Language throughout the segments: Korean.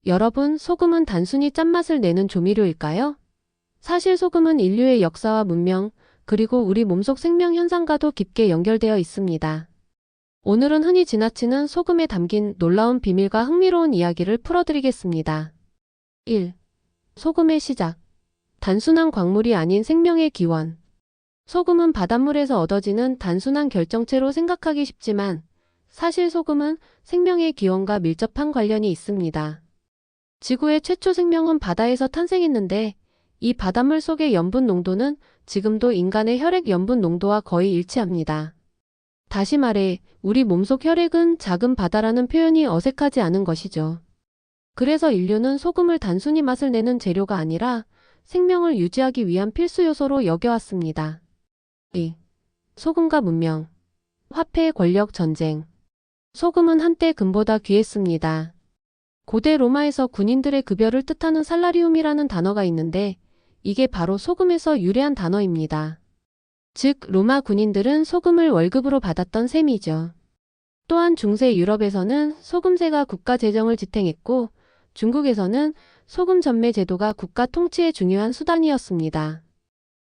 여러분, 소금은 단순히 짠맛을 내는 조미료일까요? 사실 소금은 인류의 역사와 문명, 그리고 우리 몸속 생명 현상과도 깊게 연결되어 있습니다. 오늘은 흔히 지나치는 소금에 담긴 놀라운 비밀과 흥미로운 이야기를 풀어드리겠습니다. 1. 소금의 시작. 단순한 광물이 아닌 생명의 기원. 소금은 바닷물에서 얻어지는 단순한 결정체로 생각하기 쉽지만 사실 소금은 생명의 기원과 밀접한 관련이 있습니다. 지구의 최초 생명은 바다에서 탄생했는데 이 바닷물 속의 염분 농도는 지금도 인간의 혈액 염분 농도와 거의 일치합니다. 다시 말해, 우리 몸속 혈액은 작은 바다라는 표현이 어색하지 않은 것이죠. 그래서 인류는 소금을 단순히 맛을 내는 재료가 아니라 생명을 유지하기 위한 필수 요소로 여겨왔습니다. 2. 소금과 문명. 화폐, 권력, 전쟁. 소금은 한때 금보다 귀했습니다. 고대 로마에서 군인들의 급여를 뜻하는 살라리움이라는 단어가 있는데 이게 바로 소금에서 유래한 단어입니다. 즉, 로마 군인들은 소금을 월급으로 받았던 셈이죠. 또한 중세 유럽에서는 소금세가 국가 재정을 지탱했고 중국에서는 소금 전매 제도가 국가 통치의 중요한 수단이었습니다.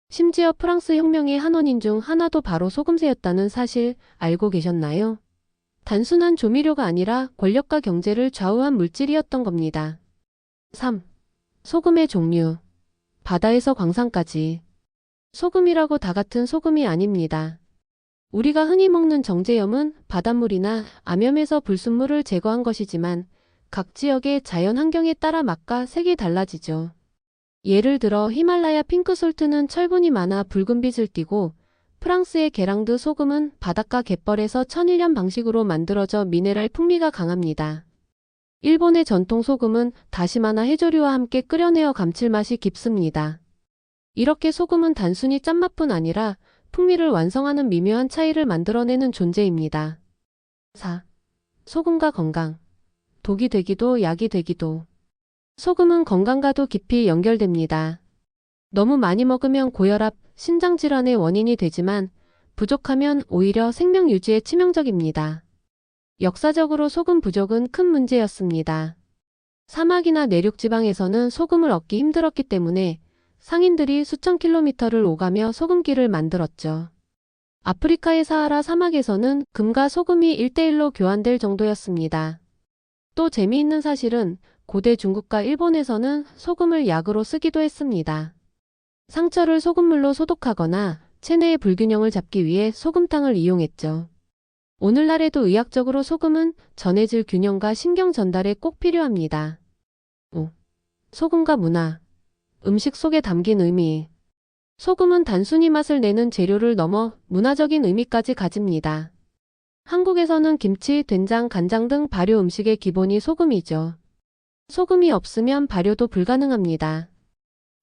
심지어 프랑스 혁명의 한 원인 중 하나도 바로 소금세였다는 사실 알고 계셨나요? 단순한 조미료가 아니라 권력과 경제를 좌우한 물질이었던 겁니다. 3. 소금의 종류. 바다에서 광산까지. 소금이라고 다 같은 소금이 아닙니다. 우리가 흔히 먹는 정제염은 바닷물이나 암염에서 불순물을 제거한 것이지만 각 지역의 자연 환경에 따라 맛과 색이 달라지죠. 예를 들어 히말라야 핑크솔트는 철분이 많아 붉은 빛을 띠고 프랑스의 게랑드 소금은 바닷가 갯벌에서 천일염 방식으로 만들어져 미네랄 풍미가 강합니다. 일본의 전통 소금은 다시마나 해조류와 함께 끓여내어 감칠맛이 깊습니다. 이렇게 소금은 단순히 짠맛뿐 아니라 풍미를 완성하는 미묘한 차이를 만들어내는 존재입니다. 4. 소금과 건강. 독이 되기도 약이 되기도. 소금은 건강과도 깊이 연결됩니다. 너무 많이 먹으면 고혈압, 신장질환의 원인이 되지만 부족하면 오히려 생명 유지에 치명적입니다. 역사적으로 소금 부족은 큰 문제였습니다. 사막이나 내륙 지방에서는 소금을 얻기 힘들었기 때문에 상인들이 수천 킬로미터를 오가며 소금기를 만들었죠. 아프리카의 사하라 사막에서는 금과 소금이 1대1로 교환될 정도였습니다. 또 재미있는 사실은 고대 중국과 일본에서는 소금을 약으로 쓰기도 했습니다. 상처를 소금물로 소독하거나 체내의 불균형을 잡기 위해 소금탕을 이용했죠. 오늘날에도 의학적으로 소금은 전해질 균형과 신경 전달에 꼭 필요합니다. 5. 소금과 문화. 음식 속에 담긴 의미. 소금은 단순히 맛을 내는 재료를 넘어 문화적인 의미까지 가집니다. 한국에서는 김치, 된장, 간장 등 발효 음식의 기본이 소금이죠. 소금이 없으면 발효도 불가능합니다.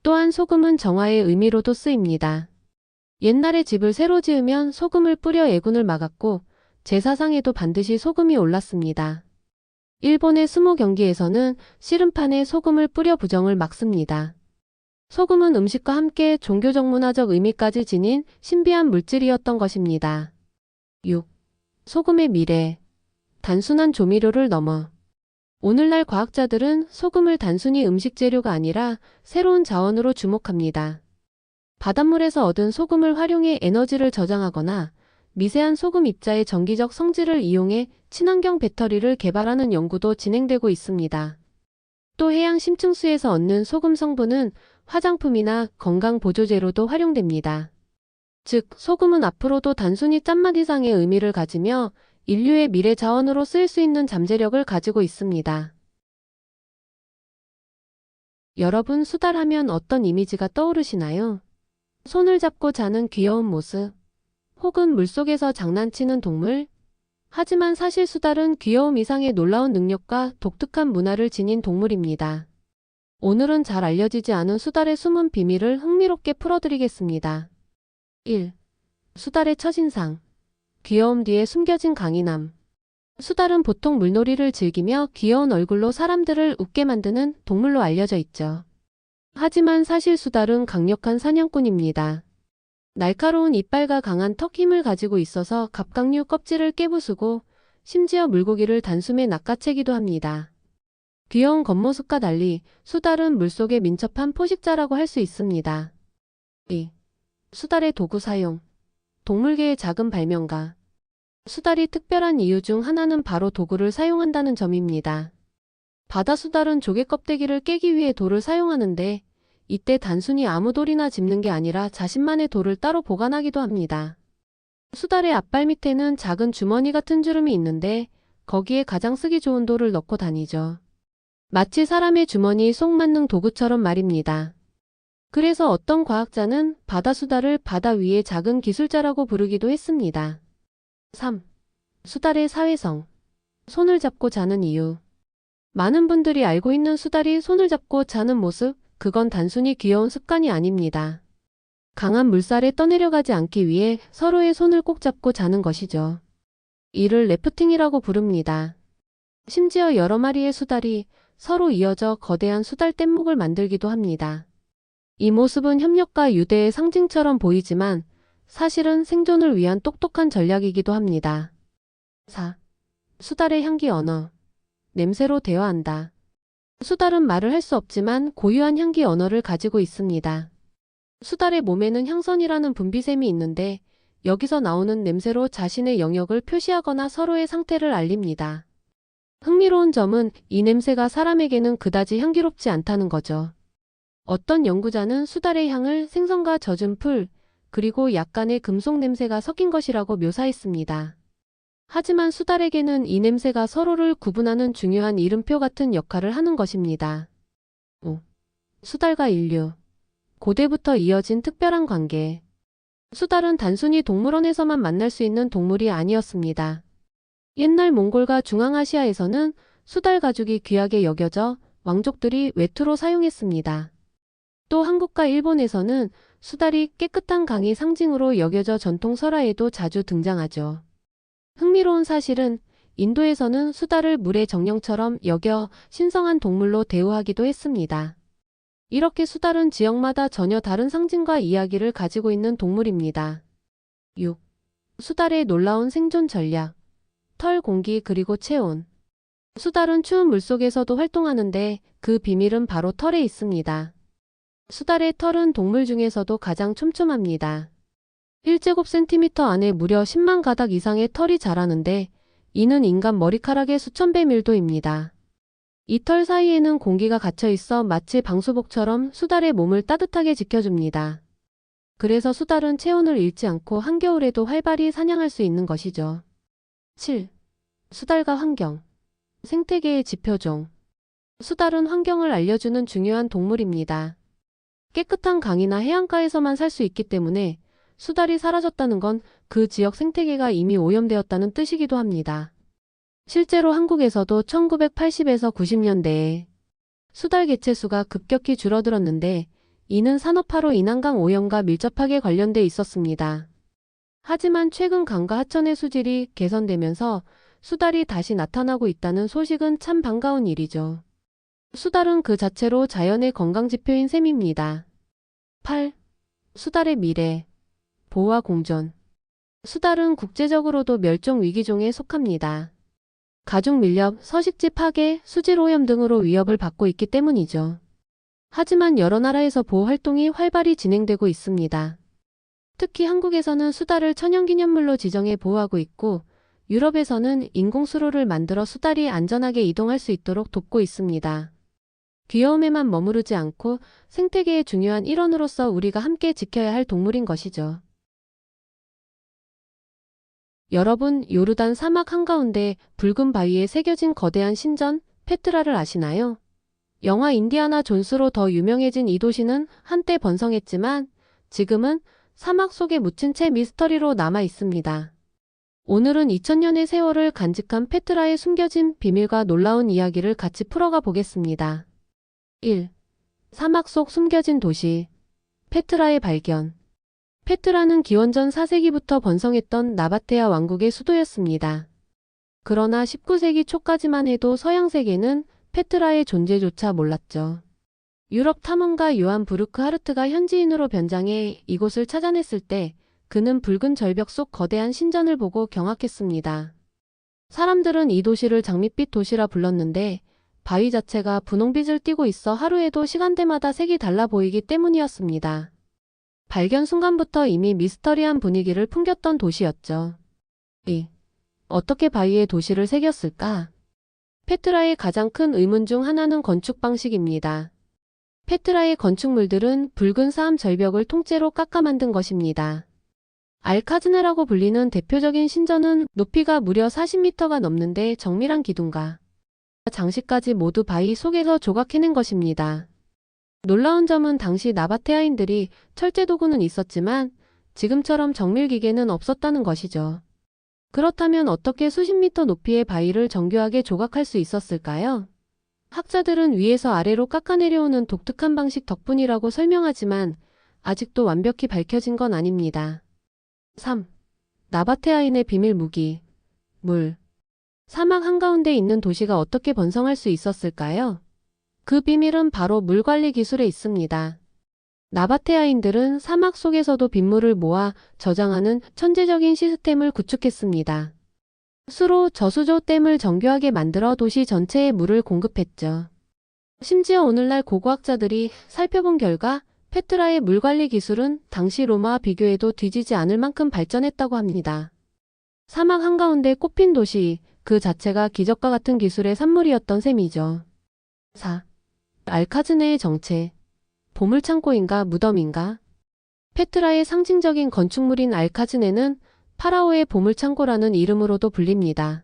또한 소금은 정화의 의미로도 쓰입니다. 옛날에 집을 새로 지으면 소금을 뿌려 애군을 막았고 제사상에도 반드시 소금이 올랐습니다. 일본의 스모 경기에서는 씨름판에 소금을 뿌려 부정을 막습니다. 소금은 음식과 함께 종교적 문화적 의미까지 지닌 신비한 물질이었던 것입니다. 6. 소금의 미래. 단순한 조미료를 넘어. 오늘날 과학자들은 소금을 단순히 음식 재료가 아니라 새로운 자원으로 주목합니다. 바닷물에서 얻은 소금을 활용해 에너지를 저장하거나 미세한 소금 입자의 전기적 성질을 이용해 친환경 배터리를 개발하는 연구도 진행되고 있습니다. 또 해양 심층수에서 얻는 소금 성분은 화장품이나 건강 보조제로도 활용됩니다. 즉, 소금은 앞으로도 단순히 짠맛 이상의 의미를 가지며 인류의 미래 자원으로 쓰일 수 있는 잠재력을 가지고 있습니다. 여러분, 수달하면 어떤 이미지가 떠오르시나요? 손을 잡고 자는 귀여운 모습, 혹은 물속에서 장난치는 동물? 하지만 사실 수달은 귀여움 이상의 놀라운 능력과 독특한 문화를 지닌 동물입니다. 오늘은 잘 알려지지 않은 수달의 숨은 비밀을 흥미롭게 풀어드리겠습니다. 1. 수달의 첫인상. 귀여움 뒤에 숨겨진 강인함. 수달은 보통 물놀이를 즐기며 귀여운 얼굴로 사람들을 웃게 만드는 동물로 알려져 있죠. 하지만 사실 수달은 강력한 사냥꾼입니다. 날카로운 이빨과 강한 턱 힘을 가지고 있어서 갑각류 껍질을 깨부수고 심지어 물고기를 단숨에 낚아채기도 합니다. 귀여운 겉모습과 달리 수달은 물속의 민첩한 포식자라고 할 수 있습니다. 2. 수달의 도구 사용. 동물계의 작은 발명가. 수달이 특별한 이유 중 하나는 바로 도구를 사용한다는 점입니다. 바다 수달은 조개 껍데기를 깨기 위해 돌을 사용하는데 이때 단순히 아무 돌이나 짚는 게 아니라 자신만의 돌을 따로 보관하기도 합니다. 수달의 앞발 밑에는 작은 주머니 같은 주름이 있는데 거기에 가장 쓰기 좋은 돌을 넣고 다니죠. 마치 사람의 주머니에 쏙 맞는 도구처럼 말입니다. 그래서 어떤 과학자는 바다 수달을 바다 위의 작은 기술자라고 부르기도 했습니다. 3. 수달의 사회성. 손을 잡고 자는 이유. 많은 분들이 알고 있는 수달이 손을 잡고 자는 모습, 그건 단순히 귀여운 습관이 아닙니다. 강한 물살에 떠내려가지 않기 위해 서로의 손을 꼭 잡고 자는 것이죠. 이를 래프팅이라고 부릅니다. 심지어 여러 마리의 수달이 서로 이어져 거대한 수달 뗏목을 만들기도 합니다. 이 모습은 협력과 유대의 상징처럼 보이지만 사실은 생존을 위한 똑똑한 전략이기도 합니다. 4. 수달의 향기 언어. 냄새로 대화한다. 수달은 말을 할 수 없지만 고유한 향기 언어를 가지고 있습니다. 수달의 몸에는 향선이라는 분비샘이 있는데 여기서 나오는 냄새로 자신의 영역을 표시하거나 서로의 상태를 알립니다. 흥미로운 점은 이 냄새가 사람에게는 그다지 향기롭지 않다는 거죠. 어떤 연구자는 수달의 향을 생선과 젖은 풀, 그리고 약간의 금속 냄새가 섞인 것이라고 묘사했습니다. 하지만 수달에게는 이 냄새가 서로를 구분하는 중요한 이름표 같은 역할을 하는 것입니다. 5. 수달과 인류. 고대부터 이어진 특별한 관계. 수달은 단순히 동물원에서만 만날 수 있는 동물이 아니었습니다. 옛날 몽골과 중앙아시아에서는 수달 가죽이 귀하게 여겨져 왕족들이 외투로 사용했습니다. 또 한국과 일본에서는 수달이 깨끗한 강의 상징으로 여겨져 전통 설화에도 자주 등장하죠. 흥미로운 사실은 인도에서는 수달을 물의 정령처럼 여겨 신성한 동물로 대우하기도 했습니다. 이렇게 수달은 지역마다 전혀 다른 상징과 이야기를 가지고 있는 동물입니다. 6. 수달의 놀라운 생존 전략. 털, 공기, 그리고 체온. 수달은 추운 물속에서도 활동하는데 그 비밀은 바로 털에 있습니다. 수달의 털은 동물 중에서도 가장 촘촘합니다. 1제곱센티미터 안에 무려 10만 가닥 이상의 털이 자라는데 이는 인간 머리카락의 수천 배 밀도입니다. 이 털 사이에는 공기가 갇혀 있어 마치 방수복처럼 수달의 몸을 따뜻하게 지켜줍니다. 그래서 수달은 체온을 잃지 않고 한겨울에도 활발히 사냥할 수 있는 것이죠. 7. 수달과 환경. 생태계의 지표종. 수달은 환경을 알려주는 중요한 동물입니다. 깨끗한 강이나 해안가에서만 살 수 있기 때문에 수달이 사라졌다는 건 그 지역 생태계가 이미 오염되었다는 뜻이기도 합니다. 실제로 한국에서도 1980에서 90년대에 수달 개체수가 급격히 줄어들었는데 이는 산업화로 인한 강 오염과 밀접하게 관련돼 있었습니다. 하지만 최근 강과 하천의 수질이 개선되면서 수달이 다시 나타나고 있다는 소식은 참 반가운 일이죠. 수달은 그 자체로 자연의 건강지표인 셈입니다. 8. 수달의 미래. 보호와 공존. 수달은 국제적으로도 멸종위기종에 속합니다. 가축 밀렵, 서식지 파괴, 수질 오염 등으로 위협을 받고 있기 때문이죠. 하지만 여러 나라에서 보호 활동이 활발히 진행되고 있습니다. 특히 한국에서는 수달을 천연기념물로 지정해 보호하고 있고 유럽에서는 인공수로를 만들어 수달이 안전하게 이동할 수 있도록 돕고 있습니다. 귀여움에만 머무르지 않고 생태계의 중요한 일원으로서 우리가 함께 지켜야 할 동물인 것이죠. 여러분, 요르단 사막 한가운데 붉은 바위에 새겨진 거대한 신전, 페트라를 아시나요? 영화 인디아나 존스로 더 유명해진 이 도시는 한때 번성했지만 지금은 사막 속에 묻힌 채 미스터리로 남아 있습니다. 오늘은 2000년의 세월을 간직한 페트라의 숨겨진 비밀과 놀라운 이야기를 같이 풀어가 보겠습니다. 1. 사막 속 숨겨진 도시. 페트라의 발견. 페트라는 기원전 4세기부터 번성했던 나바테아 왕국의 수도였습니다. 그러나 19세기 초까지만 해도 서양 세계는 페트라의 존재조차 몰랐죠. 유럽 탐험가 요한 부르크하르트가 현지인으로 변장해 이곳을 찾아냈을 때 그는 붉은 절벽 속 거대한 신전을 보고 경악했습니다. 사람들은 이 도시를 장밋빛 도시라 불렀는데 바위 자체가 분홍빛을 띠고 있어 하루에도 시간대마다 색이 달라 보이기 때문이었습니다. 발견 순간부터 이미 미스터리한 분위기를 풍겼던 도시였죠. 어떻게 바위에 도시를 새겼을까? 페트라의 가장 큰 의문 중 하나는 건축 방식입니다. 페트라의 건축물들은 붉은 사암 절벽을 통째로 깎아 만든 것입니다. 알카즈네라고 불리는 대표적인 신전은 높이가 무려 40m가 넘는데 정밀한 기둥과 장식까지 모두 바위 속에서 조각해낸 것입니다. 놀라운 점은 당시 나바테아인들이 철제 도구는 있었지만 지금처럼 정밀 기계는 없었다는 것이죠. 그렇다면 어떻게 수십 미터 높이의 바위를 정교하게 조각할 수 있었을까요? 학자들은 위에서 아래로 깎아내려오는 독특한 방식 덕분이라고 설명하지만 아직도 완벽히 밝혀진 건 아닙니다. 3. 나바테아인의 비밀 무기. 물. 사막 한가운데 있는 도시가 어떻게 번성할 수 있었을까요? 그 비밀은 바로 물 관리 기술에 있습니다. 나바테아인들은 사막 속에서도 빗물을 모아 저장하는 천재적인 시스템을 구축했습니다. 수로 저수조 댐을 정교하게 만들어 도시 전체에 물을 공급했죠. 심지어 오늘날 고고학자들이 살펴본 결과 페트라의 물관리 기술은 당시 로마와 비교해도 뒤지지 않을 만큼 발전했다고 합니다. 사막 한가운데 꼽힌 도시, 그 자체가 기적과 같은 기술의 산물이었던 셈이죠. 4. 알카즈네의 정체. 보물창고인가 무덤인가? 페트라의 상징적인 건축물인 알카즈네는 파라오의 보물창고라는 이름으로도 불립니다.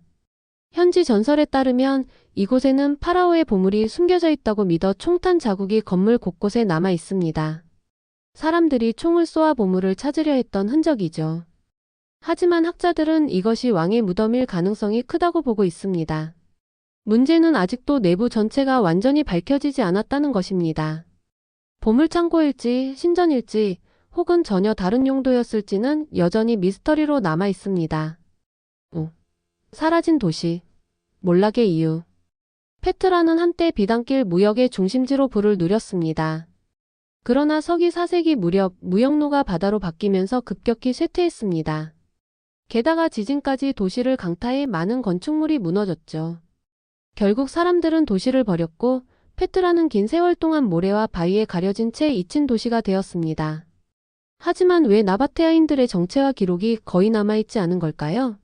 현지 전설에 따르면 이곳에는 파라오의 보물이 숨겨져 있다고 믿어 총탄 자국이 건물 곳곳에 남아 있습니다. 사람들이 총을 쏘아 보물을 찾으려 했던 흔적이죠. 하지만 학자들은 이것이 왕의 무덤일 가능성이 크다고 보고 있습니다. 문제는 아직도 내부 전체가 완전히 밝혀지지 않았다는 것입니다. 보물창고일지 신전일지 혹은 전혀 다른 용도였을지는 여전히 미스터리로 남아 있습니다. 5. 사라진 도시. 몰락의 이유. 페트라는 한때 비단길 무역의 중심지로 부를 누렸습니다. 그러나 서기 4세기 무렵 무역로가 바다로 바뀌면서 급격히 쇠퇴했습니다. 게다가 지진까지 도시를 강타해 많은 건축물이 무너졌죠. 결국 사람들은 도시를 버렸고 페트라는 긴 세월 동안 모래와 바위에 가려진 채 잊힌 도시가 되었습니다. 하지만 왜 나바테아인들의 정체와 기록이 거의 남아있지 않은 걸까요?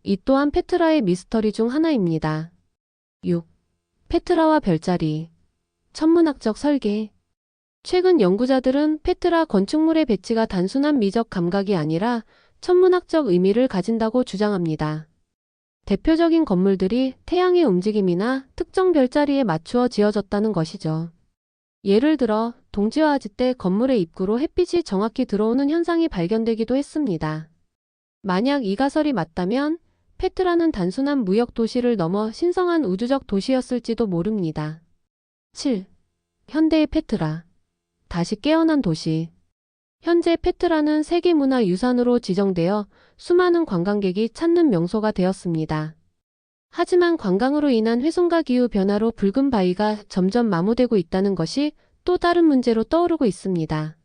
이 또한 페트라의 미스터리 중 하나입니다. 6. 페트라와 별자리. 천문학적 설계. 최근 연구자들은 페트라 건축물의 배치가 단순한 미적 감각이 아니라 천문학적 의미를 가진다고 주장합니다. 대표적인 건물들이 태양의 움직임이나 특정 별자리에 맞추어 지어졌다는 것이죠. 예를 들어 동지와 때 건물의 입구로 햇빛이 정확히 들어오는 현상이 발견되기도 했습니다. 만약 이 가설이 맞다면 페트라는 단순한 무역 도시를 넘어 신성한 우주적 도시였을지도 모릅니다. 7. 현대의 페트라. 다시 깨어난 도시. 현재 페트라는 세계문화유산으로 지정되어 수많은 관광객이 찾는 명소가 되었습니다. 하지만 관광으로 인한 훼손과 기후 변화로 붉은 바위가 점점 마모되고 있다는 것이 또 다른 문제로 떠오르고 있습니다.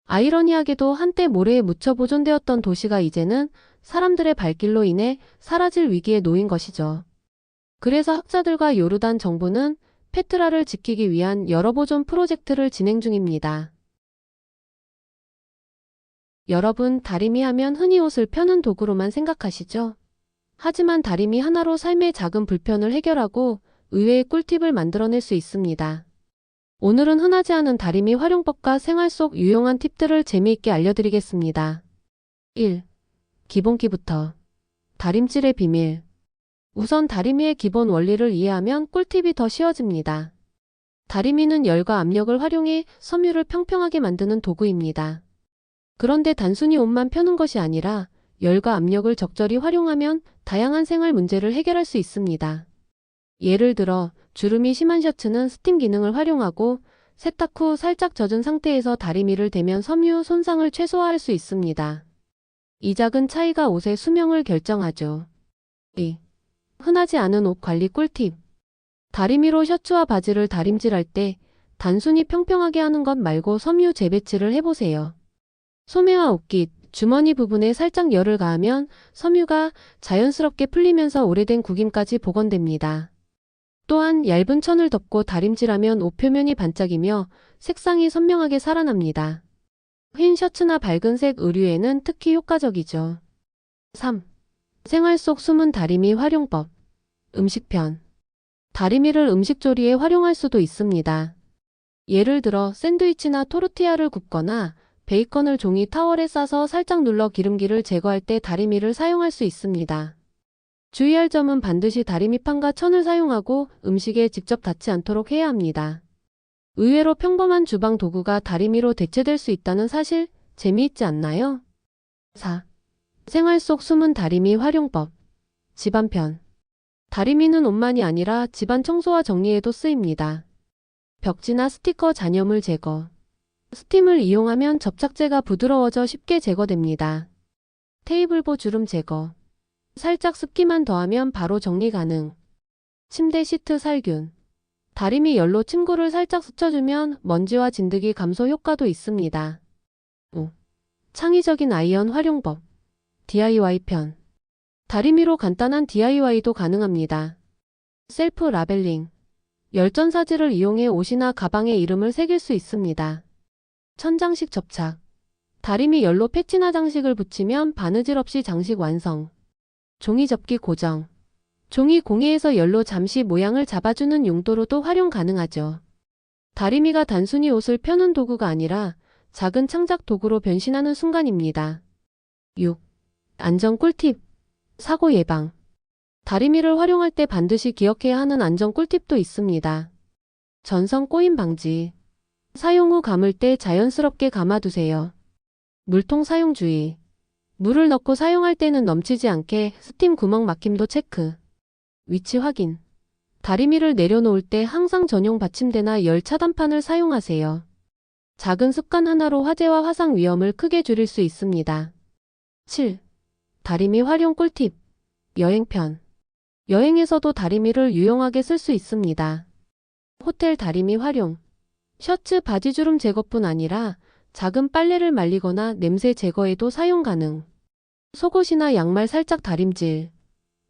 아이러니하게도 한때 모래에 묻혀 보존되었던 도시가 이제는 사람들의 발길로 인해 사라질 위기에 놓인 것이죠. 그래서 학자들과 요르단 정부는 페트라를 지키기 위한 여러 보존 프로젝트를 진행 중입니다. 여러분, 다리미 하면 흔히 옷을 펴는 도구로만 생각하시죠? 하지만 다리미 하나로 삶의 작은 불편을 해결하고 의외의 꿀팁을 만들어낼 수 있습니다. 오늘은 흔하지 않은 다리미 활용법과 생활 속 유용한 팁들을 재미있게 알려드리겠습니다. 1. 기본기부터. 다림질의 비밀. 우선 다리미의 기본 원리를 이해하면 꿀팁이 더 쉬워집니다. 다리미는 열과 압력을 활용해 섬유를 평평하게 만드는 도구입니다. 그런데 단순히 옷만 펴는 것이 아니라 열과 압력을 적절히 활용하면 다양한 생활 문제를 해결할 수 있습니다. 예를 들어 주름이 심한 셔츠는 스팀 기능을 활용하고 세탁 후 살짝 젖은 상태에서 다리미를 대면 섬유 손상을 최소화할 수 있습니다. 이 작은 차이가 옷의 수명을 결정하죠. 2. 흔하지 않은 옷 관리 꿀팁. 다리미로 셔츠와 바지를 다림질할 때 단순히 평평하게 하는 것 말고 섬유 재배치를 해보세요. 소매와 옷깃, 주머니 부분에 살짝 열을 가하면 섬유가 자연스럽게 풀리면서 오래된 구김까지 복원됩니다. 또한 얇은 천을 덮고 다림질하면 옷 표면이 반짝이며 색상이 선명하게 살아납니다. 흰 셔츠나 밝은색 의류에는 특히 효과적이죠. 3. 생활 속 숨은 다리미 활용법. 음식편. 다리미를 음식조리에 활용할 수도 있습니다. 예를 들어 샌드위치나 토르티아를 굽거나 베이컨을 종이 타월에 싸서 살짝 눌러 기름기를 제거할 때 다리미를 사용할 수 있습니다. 주의할 점은 반드시 다리미판과 천을 사용하고 음식에 직접 닿지 않도록 해야 합니다. 의외로 평범한 주방 도구가 다리미로 대체될 수 있다는 사실 재미있지 않나요? 4. 생활 속 숨은 다리미 활용법. 집안편. 다리미는 옷만이 아니라 집안 청소와 정리에도 쓰입니다. 벽지나 스티커 잔여물 제거. 스팀을 이용하면 접착제가 부드러워져 쉽게 제거됩니다. 테이블보 주름 제거. 살짝 습기만 더하면 바로 정리 가능. 침대 시트 살균. 다리미 열로 침구를 살짝 스쳐주면 먼지와 진드기 감소 효과도 있습니다. 5. 창의적인 아이언 활용법. DIY 편. 다리미로 간단한 DIY도 가능합니다. 셀프 라벨링. 열전사지를 이용해 옷이나 가방에 이름을 새길 수 있습니다. 천장식 접착. 다리미 열로 패치나 장식을 붙이면 바느질 없이 장식 완성. 종이 접기 고정. 종이 공예에서 열로 잠시 모양을 잡아주는 용도로도 활용 가능하죠. 다리미가 단순히 옷을 펴는 도구가 아니라 작은 창작 도구로 변신하는 순간입니다. 6. 안전 꿀팁. 사고 예방. 다리미를 활용할 때 반드시 기억해야 하는 안전 꿀팁도 있습니다. 전선 꼬임 방지. 사용 후 감을 때 자연스럽게 감아두세요. 물통 사용 주의. 물을 넣고 사용할 때는 넘치지 않게 스팀 구멍 막힘도 체크. 위치 확인. 다리미를 내려놓을 때 항상 전용 받침대나 열 차단판을 사용하세요. 작은 습관 하나로 화재와 화상 위험을 크게 줄일 수 있습니다. 7. 다리미 활용 꿀팁. 여행편. 여행에서도 다리미를 유용하게 쓸 수 있습니다. 호텔 다리미 활용. 셔츠 바지주름 제거뿐 아니라 작은 빨래를 말리거나 냄새 제거에도 사용 가능. 속옷이나 양말 살짝 다림질.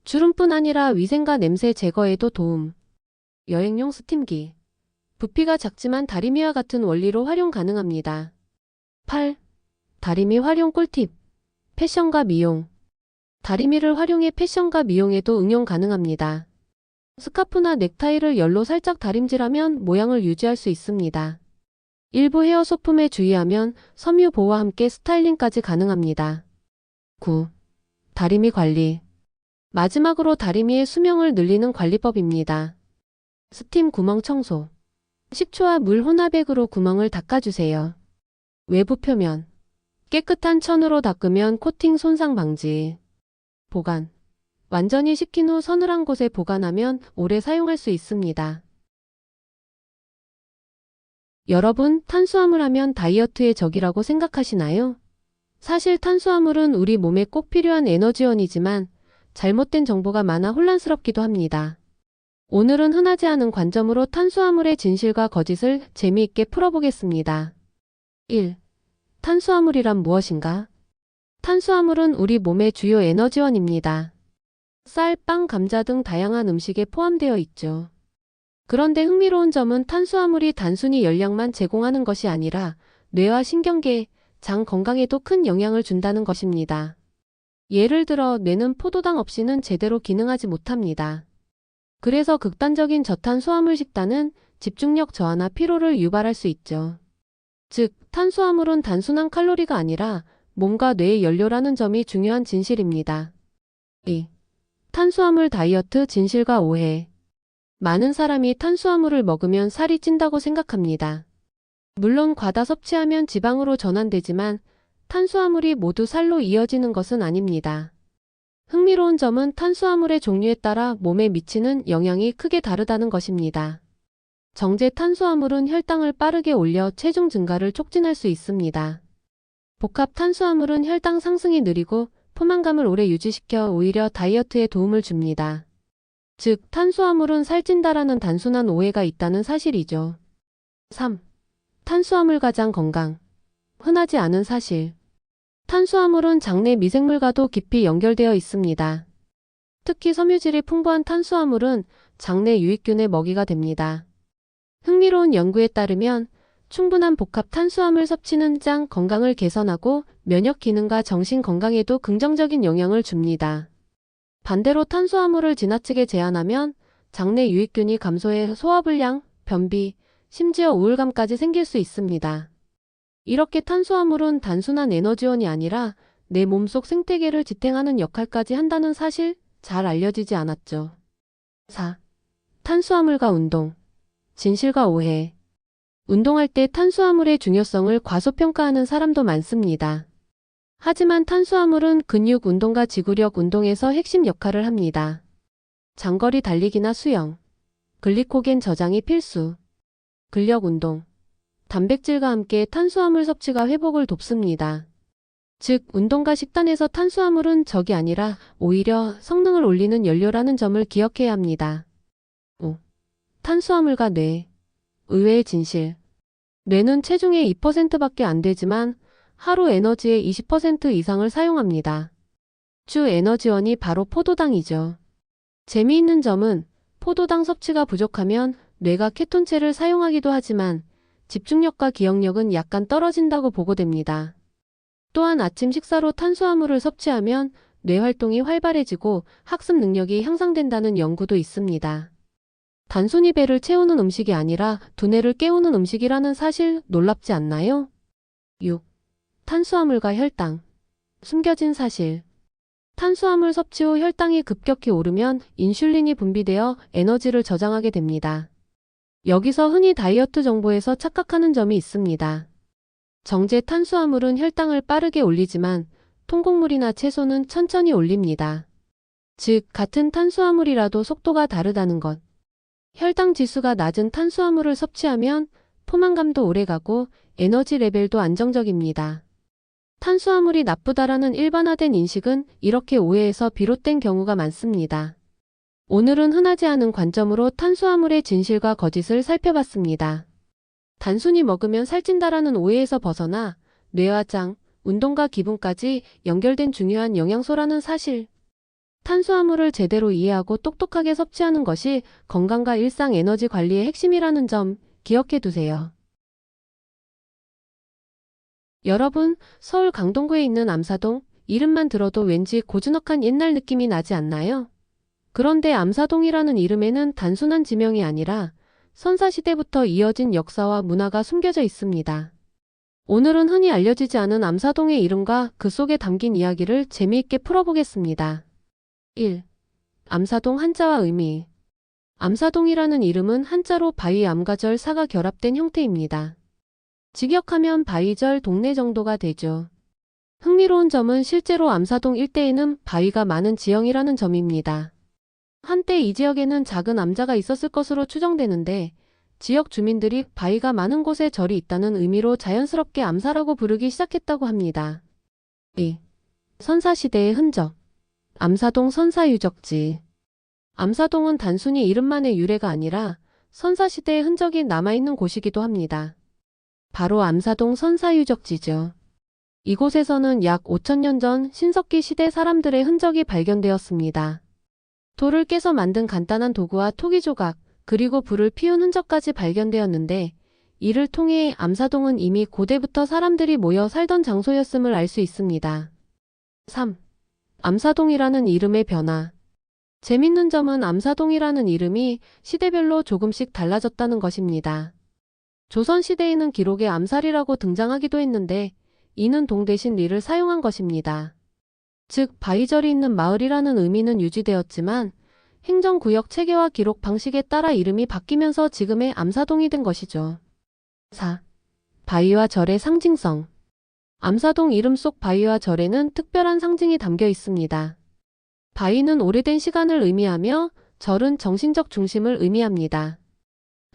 주름뿐 아니라 위생과 냄새 제거에도 도움. 여행용 스팀기. 부피가 작지만 다리미와 같은 원리로 활용 가능합니다. 8. 다리미 활용 꿀팁. 패션과 미용. 다리미를 활용해 패션과 미용에도 응용 가능합니다. 스카프나 넥타이를 열로 살짝 다림질하면 모양을 유지할 수 있습니다. 일부 헤어 소품에 주의하면 섬유 보호와 함께 스타일링까지 가능합니다. 9. 다리미 관리. 마지막으로 다리미의 수명을 늘리는 관리법입니다. 스팀 구멍 청소. 식초와 물 혼합액으로 구멍을 닦아주세요. 외부 표면. 깨끗한 천으로 닦으면 코팅 손상 방지. 보관. 완전히 식힌 후 서늘한 곳에 보관하면 오래 사용할 수 있습니다. 여러분, 탄수화물 하면 다이어트의 적이라고 생각하시나요? 사실 탄수화물은 우리 몸에 꼭 필요한 에너지원이지만 잘못된 정보가 많아 혼란스럽기도 합니다. 오늘은 흔하지 않은 관점으로 탄수화물의 진실과 거짓을 재미있게 풀어보겠습니다. 1. 탄수화물이란 무엇인가? 탄수화물은 우리 몸의 주요 에너지원입니다. 쌀, 빵, 감자 등 다양한 음식에 포함되어 있죠. 그런데 흥미로운 점은 탄수화물이 단순히 열량만 제공하는 것이 아니라 뇌와 신경계, 장 건강에도 큰 영향을 준다는 것입니다. 예를 들어 뇌는 포도당 없이는 제대로 기능하지 못합니다. 그래서 극단적인 저탄수화물 식단은 집중력 저하나 피로를 유발할 수 있죠. 즉, 탄수화물은 단순한 칼로리가 아니라 몸과 뇌의 연료라는 점이 중요한 진실입니다. 2. 탄수화물 다이어트 진실과 오해. 많은 사람이 탄수화물을 먹으면 살이 찐다고 생각합니다. 물론 과다 섭취하면 지방으로 전환되지만 탄수화물이 모두 살로 이어지는 것은 아닙니다. 흥미로운 점은 탄수화물의 종류에 따라 몸에 미치는 영향이 크게 다르다는 것입니다. 정제 탄수화물은 혈당을 빠르게 올려 체중 증가를 촉진할 수 있습니다. 복합 탄수화물은 혈당 상승이 느리고 포만감을 오래 유지시켜 오히려 다이어트에 도움을 줍니다. 즉, 탄수화물은 살찐다라는 단순한 오해가 있다는 사실이죠. 3. 탄수화물 가장 건강. 흔하지 않은 사실. 탄수화물은 장내 미생물과도 깊이 연결되어 있습니다. 특히 섬유질이 풍부한 탄수화물은 장내 유익균의 먹이가 됩니다. 흥미로운 연구에 따르면 충분한 복합 탄수화물 섭취는 장 건강을 개선하고 면역 기능과 정신 건강에도 긍정적인 영향을 줍니다. 반대로 탄수화물을 지나치게 제한하면 장내 유익균이 감소해 소화불량, 변비, 심지어 우울감까지 생길 수 있습니다. 이렇게 탄수화물은 단순한 에너지원이 아니라 내 몸속 생태계를 지탱하는 역할까지 한다는 사실 잘 알려지지 않았죠. 4. 탄수화물과 운동. 진실과 오해. 운동할 때 탄수화물의 중요성을 과소평가하는 사람도 많습니다. 하지만 탄수화물은 근육 운동과 지구력 운동에서 핵심 역할을 합니다. 장거리 달리기나 수영, 글리코겐 저장이 필수. 근력 운동, 단백질과 함께 탄수화물 섭취가 회복을 돕습니다. 즉, 운동과 식단에서 탄수화물은 적이 아니라 오히려 성능을 올리는 연료라는 점을 기억해야 합니다. 5. 탄수화물과 뇌. 의외의 진실. 뇌는 체중의 2%밖에 안 되지만 하루 에너지의 20% 이상을 사용합니다. 주 에너지원이 바로 포도당이죠. 재미있는 점은 포도당 섭취가 부족하면 뇌가 케톤체를 사용하기도 하지만 집중력과 기억력은 약간 떨어진다고 보고됩니다. 또한 아침 식사로 탄수화물을 섭취하면 뇌 활동이 활발해지고 학습 능력이 향상된다는 연구도 있습니다. 단순히 배를 채우는 음식이 아니라 두뇌를 깨우는 음식이라는 사실 놀랍지 않나요? 6. 탄수화물과 혈당. 숨겨진 사실. 탄수화물 섭취 후 혈당이 급격히 오르면 인슐린이 분비되어 에너지를 저장하게 됩니다. 여기서 흔히 다이어트 정보에서 착각하는 점이 있습니다. 정제 탄수화물은 혈당을 빠르게 올리지만 통곡물이나 채소는 천천히 올립니다. 즉, 같은 탄수화물이라도 속도가 다르다는 것. 혈당 지수가 낮은 탄수화물을 섭취하면 포만감도 오래가고 에너지 레벨도 안정적입니다. 탄수화물이 나쁘다라는 일반화된 인식은 이렇게 오해에서 비롯된 경우가 많습니다. 오늘은 흔하지 않은 관점으로 탄수화물의 진실과 거짓을 살펴봤습니다. 단순히 먹으면 살찐다라는 오해에서 벗어나 뇌와 장, 운동과 기분까지 연결된 중요한 영양소라는 사실. 탄수화물을 제대로 이해하고 똑똑하게 섭취하는 것이 건강과 일상 에너지 관리의 핵심이라는 점 기억해 두세요. 여러분, 서울 강동구에 있는 암사동, 이름만 들어도 왠지 고즈넉한 옛날 느낌이 나지 않나요? 그런데 암사동이라는 이름에는 단순한 지명이 아니라 선사시대부터 이어진 역사와 문화가 숨겨져 있습니다. 오늘은 흔히 알려지지 않은 암사동의 이름과 그 속에 담긴 이야기를 재미있게 풀어보겠습니다. 1. 암사동 한자와 의미. 암사동이라는 이름은 한자로 바위 암과 절 사가 결합된 형태입니다. 직역하면 바위절 동네 정도가 되죠. 흥미로운 점은 실제로 암사동 일대에는 바위가 많은 지형이라는 점입니다. 한때 이 지역에는 작은 암자가 있었을 것으로 추정되는데 지역 주민들이 바위가 많은 곳에 절이 있다는 의미로 자연스럽게 암사라고 부르기 시작했다고 합니다. 2. 선사시대의 흔적. 암사동 선사유적지. 암사동은 단순히 이름만의 유래가 아니라 선사시대의 흔적이 남아있는 곳이기도 합니다. 바로 암사동 선사유적지죠. 이곳에서는 약 5,000년 전 신석기 시대 사람들의 흔적이 발견되었습니다. 돌을 깨서 만든 간단한 도구와 토기 조각, 그리고 불을 피운 흔적까지 발견되었는데 이를 통해 암사동은 이미 고대부터 사람들이 모여 살던 장소였음을 알 수 있습니다. 3. 암사동이라는 이름의 변화. 재밌는 점은 암사동이라는 이름이 시대별로 조금씩 달라졌다는 것입니다. 조선시대에는 기록에 암살이라고 등장하기도 했는데 이는 동 대신 리를 사용한 것입니다. 즉, 바위절이 있는 마을이라는 의미는 유지되었지만 행정구역 체계와 기록 방식에 따라 이름이 바뀌면서 지금의 암사동이 된 것이죠. 4. 바위와 절의 상징성. 암사동 이름 속 바위와 절에는 특별한 상징이 담겨 있습니다. 바위는 오래된 시간을 의미하며 절은 정신적 중심을 의미합니다.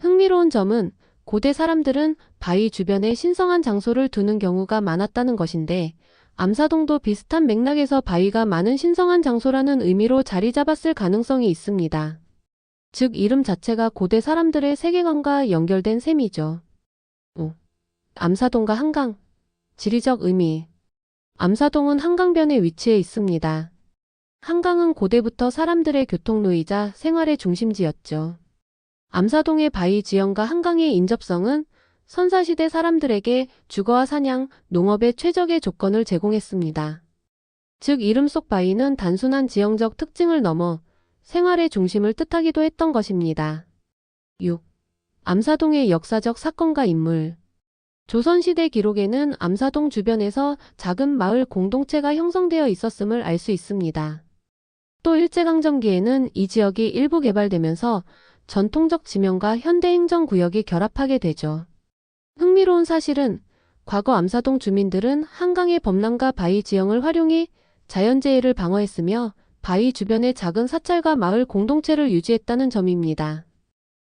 흥미로운 점은 고대 사람들은 바위 주변에 신성한 장소를 두는 경우가 많았다는 것인데 암사동도 비슷한 맥락에서 바위가 많은 신성한 장소라는 의미로 자리 잡았을 가능성이 있습니다. 즉, 이름 자체가 고대 사람들의 세계관과 연결된 셈이죠. 5. 암사동과 한강. 지리적 의미. 암사동은 한강변에 위치해 있습니다. 한강은 고대부터 사람들의 교통로이자 생활의 중심지였죠. 암사동의 바위 지형과 한강의 인접성은 선사시대 사람들에게 주거와 사냥, 농업의 최적의 조건을 제공했습니다. 즉 이름 속 바위는 단순한 지형적 특징을 넘어 생활의 중심을 뜻하기도 했던 것입니다. 6. 암사동의 역사적 사건과 인물. 조선시대 기록에는 암사동 주변에서 작은 마을 공동체가 형성되어 있었음을 알 수 있습니다. 또 일제강점기에는 이 지역이 일부 개발되면서 전통적 지명과 현대 행정구역이 결합하게 되죠. 흥미로운 사실은 과거 암사동 주민들은 한강의 범람과 바위 지형을 활용해 자연재해를 방어했으며 바위 주변의 작은 사찰과 마을 공동체를 유지했다는 점입니다.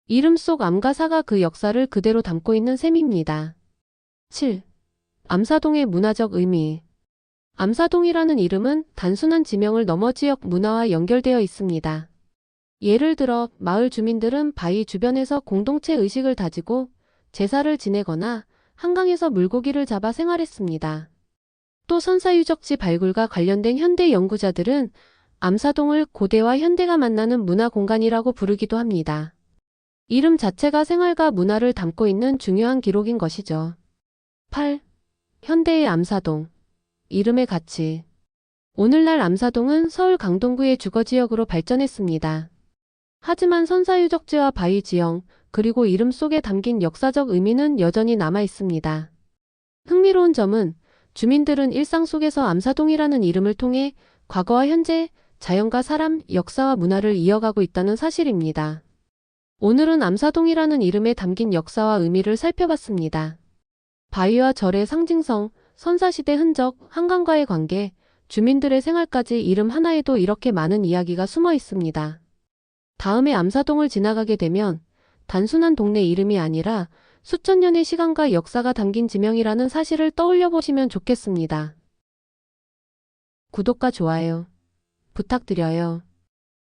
이름 속 암과 사가 그 역사를 그대로 담고 있는 셈입니다. 7. 암사동의 문화적 의미. 암사동이라는 이름은 단순한 지명을 넘어 지역 문화와 연결되어 있습니다. 예를 들어 마을 주민들은 바위 주변에서 공동체 의식을 다지고 제사를 지내거나 한강에서 물고기를 잡아 생활했습니다. 또 선사유적지 발굴과 관련된 현대 연구자들은 암사동을 고대와 현대가 만나는 문화 공간이라고 부르기도 합니다. 이름 자체가 생활과 문화를 담고 있는 중요한 기록인 것이죠. 8. 현대의 암사동. 이름의 가치. 오늘날 암사동은 서울 강동구의 주거지역으로 발전했습니다. 하지만 선사유적지와 바위 지형, 그리고 이름 속에 담긴 역사적 의미는 여전히 남아 있습니다. 흥미로운 점은 주민들은 일상 속에서 암사동이라는 이름을 통해 과거와 현재, 자연과 사람, 역사와 문화를 이어가고 있다는 사실입니다. 오늘은 암사동이라는 이름에 담긴 역사와 의미를 살펴봤습니다. 바위와 절의 상징성, 선사시대 흔적, 한강과의 관계, 주민들의 생활까지 이름 하나에도 이렇게 많은 이야기가 숨어 있습니다. 다음에 암사동을 지나가게 되면 단순한 동네 이름이 아니라 수천 년의 시간과 역사가 담긴 지명이라는 사실을 떠올려 보시면 좋겠습니다. 구독과 좋아요 부탁드려요.